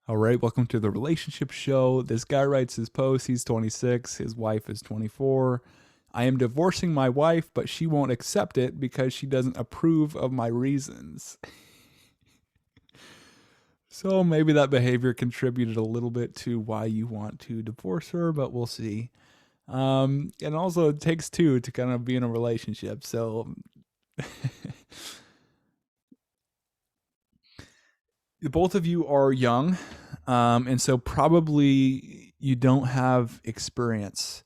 All right, welcome to the relationship show. This guy writes his post. He's 26. His wife is 24. I am divorcing my wife, but she won't accept it because she doesn't approve of my reasons. So maybe that behavior contributed a little bit to why you want to divorce her, but we'll see. And also, it takes two to kind of be in a relationship. So both of you are young, and so probably you don't have experience,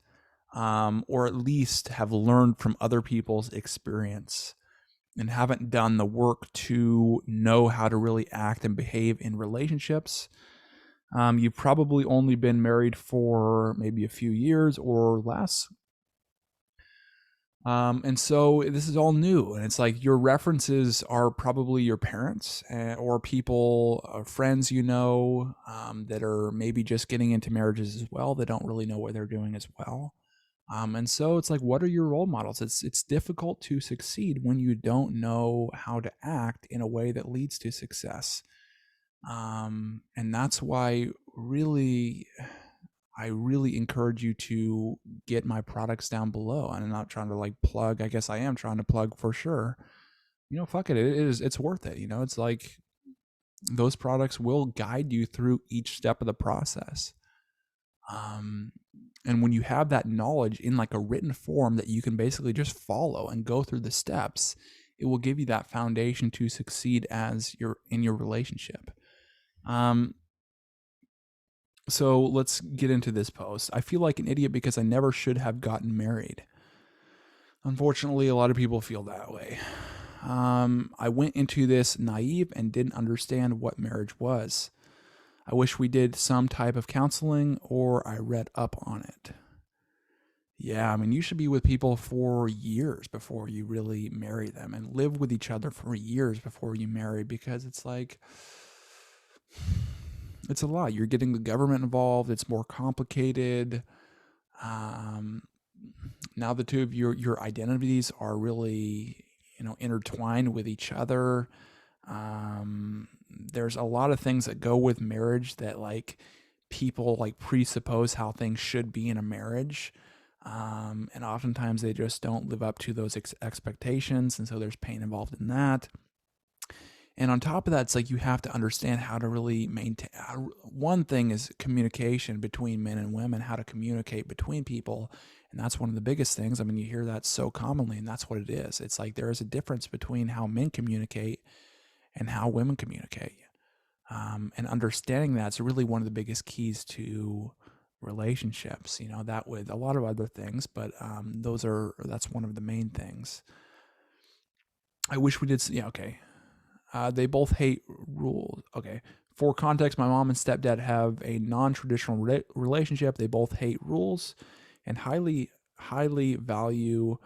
or at least have learned from other people's experience and haven't done the work to know how to really act and behave in relationships. You've probably only been married for maybe a few years or less. And so this is all new, and it's like your references are probably your parents, or people, friends that are maybe just getting into marriages as well. They don't really know what they're doing as well. And so it's like, what are your role models? It's difficult to succeed when you don't know how to act in a way that leads to success. And that's why I really encourage you to get my products down below. And I'm not trying to like plug. I guess I am trying to plug for sure. Fuck it. It's worth it. It's like those products will guide you through each step of the process. Um, and when you have that knowledge in like a written form that you can basically just follow and go through the steps, it will give you that foundation to succeed as you're in your relationship. Um, so let's get into this post. I feel like an idiot because I never should have gotten married. Unfortunately, a lot of people feel that way. I went into this naive and didn't understand what marriage was. I wish we did some type of counseling or I read up on it. Yeah, I mean, you should be with people for years before you really marry them and live with each other for years before you marry, because it's like, it's a lot. You're getting the government involved, it's more complicated. Um, Now the two of your identities are really, intertwined with each other. There's a lot of things that go with marriage that like people like presuppose how things should be in a marriage. And oftentimes they just don't live up to those expectations. And so there's pain involved in that. And on top of that, it's like you have to understand how to really maintain. One thing is communication between men and women, how to communicate between people. And that's one of the biggest things. I mean, you hear that so commonly, and that's what it is. It's like there is a difference between how men communicate and how women communicate. And understanding that's really one of the biggest keys to relationships. That with a lot of other things, but that's one of the main things. I wish we did. Yeah, okay. They both hate rules. Okay. For context, my mom and stepdad have a non-traditional relationship. They both hate rules and highly value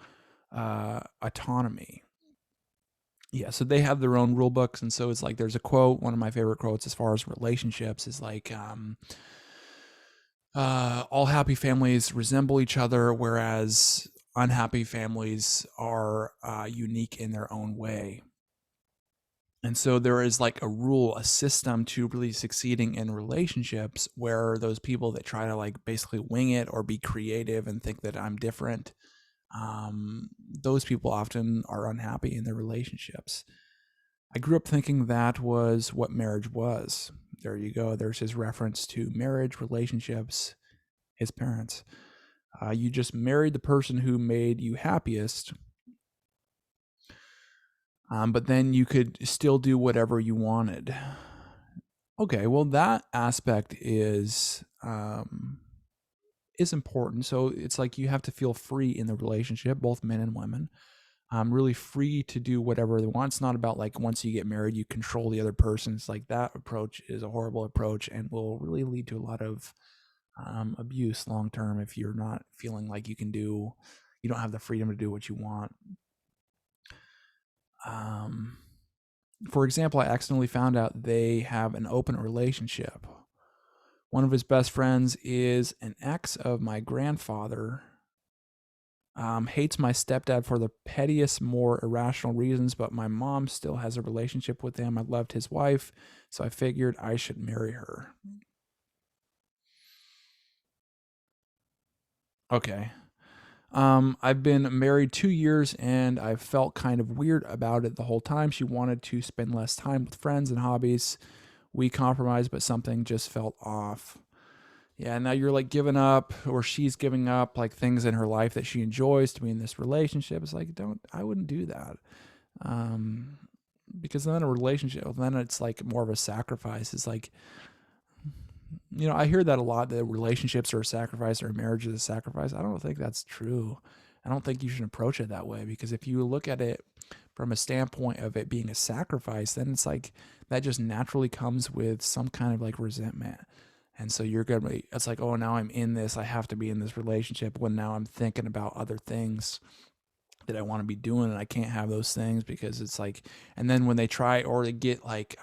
autonomy. Yeah, so they have their own rule books, and so it's like there's a quote. One of my favorite quotes as far as relationships is like, "All happy families resemble each other, whereas unhappy families are unique in their own way." And so there is like a rule, a system to really succeeding in relationships, where those people that try to like basically wing it or be creative and think that I'm different, those people often are unhappy in their relationships. I grew up thinking that was what marriage was. There you go. There's his reference to marriage, relationships, his parents. You just married the person who made you happiest, but then you could still do whatever you wanted. Okay, well, that aspect is important. So it's like you have to feel free in the relationship, both men and women. Really free to do whatever they want. It's not about like once you get married, you control the other person. It's like that approach is a horrible approach and will really lead to a lot of abuse long term if you're not feeling like you don't have the freedom to do what you want. Um, for example, I accidentally found out they have an open relationship. One of his best friends is an ex of my grandfather. Hates my stepdad for the pettiest, more irrational reasons, but my mom still has a relationship with him. I loved his wife, so I figured I should marry her. Okay. I've been married 2 years and I felt kind of weird about it the whole time. She wanted to spend less time with friends and hobbies. We compromised, but something just felt off. Yeah, now you're like giving up, or she's giving up like things in her life that she enjoys to be in this relationship. It's like, I wouldn't do that. Um, because then a relationship, then it's like more of a sacrifice. It's like, I hear that a lot, that relationships are a sacrifice or marriage is a sacrifice. I don't think that's true. I don't think you should approach it that way, because if you look at it from a standpoint of it being a sacrifice, then it's like that just naturally comes with some kind of like resentment. And so you're going to be, it's like, oh, now I'm in this. I have to be in this relationship when now I'm thinking about other things that I want to be doing, and I can't have those things because it's like, and then when they try or they get like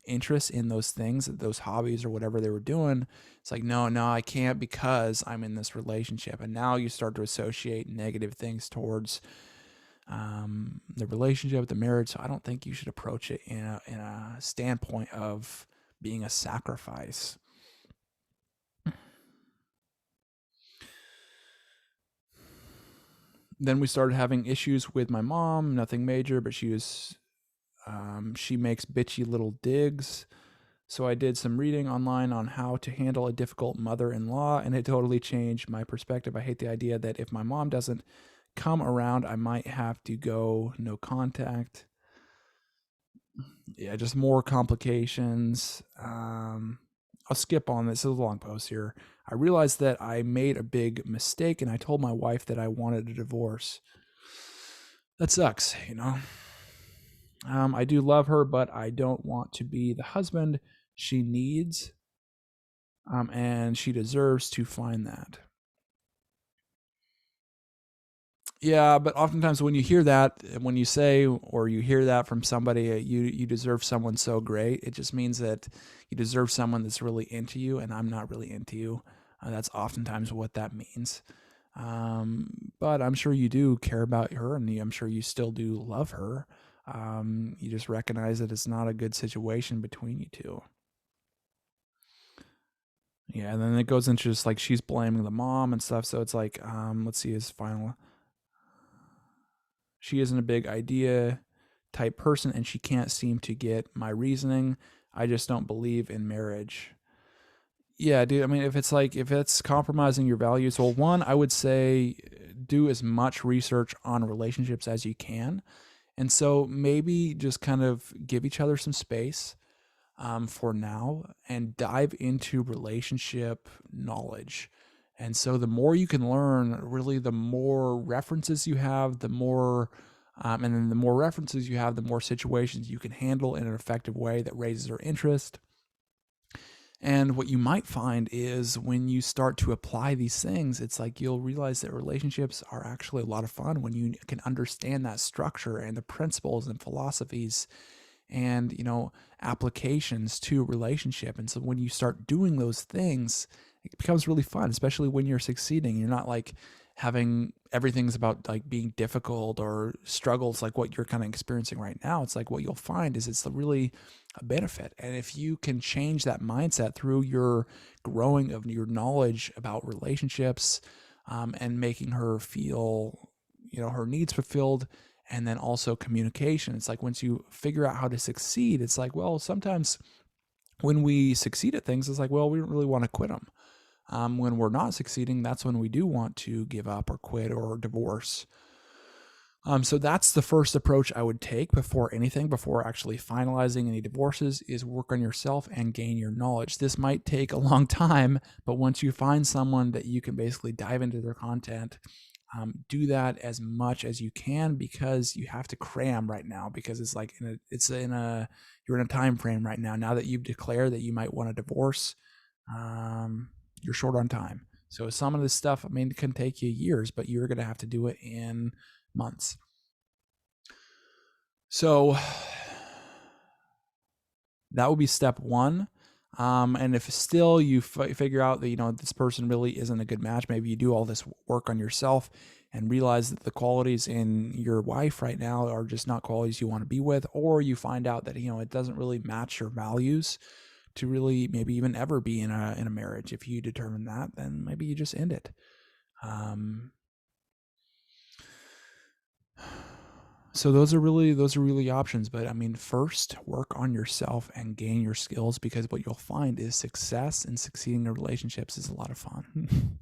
interest in those things, those hobbies or whatever they were doing, it's like, no, I can't because I'm in this relationship. And now you start to associate negative things towards the relationship, the marriage. So I don't think you should approach it in a standpoint of being a sacrifice. Then we started having issues with my mom, nothing major, but she makes bitchy little digs. So I did some reading online on how to handle a difficult mother-in-law, and it totally changed my perspective. I hate the idea that if my mom doesn't come around, I might have to go no contact. Yeah, just more complications. I'll skip on this. This is a long post here. I realized that I made a big mistake, and I told my wife that I wanted a divorce. That sucks. I do love her, but I don't want to be the husband she needs, and she deserves to find that. Yeah, but oftentimes when you hear that, when you say or you hear that from somebody, you deserve someone so great, it just means that you deserve someone that's really into you, and I'm not really into you. That's oftentimes what that means. But I'm sure you do care about her, and I'm sure you still do love her. You just recognize that it's not a good situation between you two. Yeah, and then it goes into just like she's blaming the mom and stuff. So it's like, let's see his final. She isn't a big idea type person, and she can't seem to get my reasoning. I just don't believe in marriage. Yeah, dude. I mean, if it's compromising your values, well, one, I would say do as much research on relationships as you can. And so maybe just kind of give each other some space for now and dive into relationship knowledge. And so the more you can learn, really, the more references you have, and then the more references you have, the more situations you can handle in an effective way that raises their interest. And what you might find is when you start to apply these things, it's like you'll realize that relationships are actually a lot of fun when you can understand that structure and the principles and philosophies and applications to relationship. And so when you start doing those things, it becomes really fun, especially when you're succeeding. You're not like having everything's about like being difficult or struggles like what you're kind of experiencing right now. It's like what you'll find is it's really a benefit. And if you can change that mindset through your growing of your knowledge about relationships, and making her feel her needs fulfilled, and then also communication. It's like once you figure out how to succeed, it's like, well, sometimes when we succeed at things, it's like, well, we don't really want to quit them. When we're not succeeding, that's when we do want to give up or quit or divorce. So that's the first approach I would take before anything, before actually finalizing any divorces, is work on yourself and gain your knowledge. This might take a long time, but once you find someone that you can basically dive into their content, do that as much as you can, because you have to cram right now, because it's like you're in a time frame right now. Now that you've declared that you might want a divorce, you're short on time. So some of this stuff, I mean, it can take you years, but you're going to have to do it in months. So that would be step one. And if still you figure out that, you know, this person really isn't a good match, maybe you do all this work on yourself and realize that the qualities in your wife right now are just not qualities you want to be with, or you find out that, you know, it doesn't really match your values to really maybe even ever be in a marriage. If you determine that, then maybe you just end it. So those are really options. But I mean, first work on yourself and gain your skills, because what you'll find is success and succeeding in relationships is a lot of fun.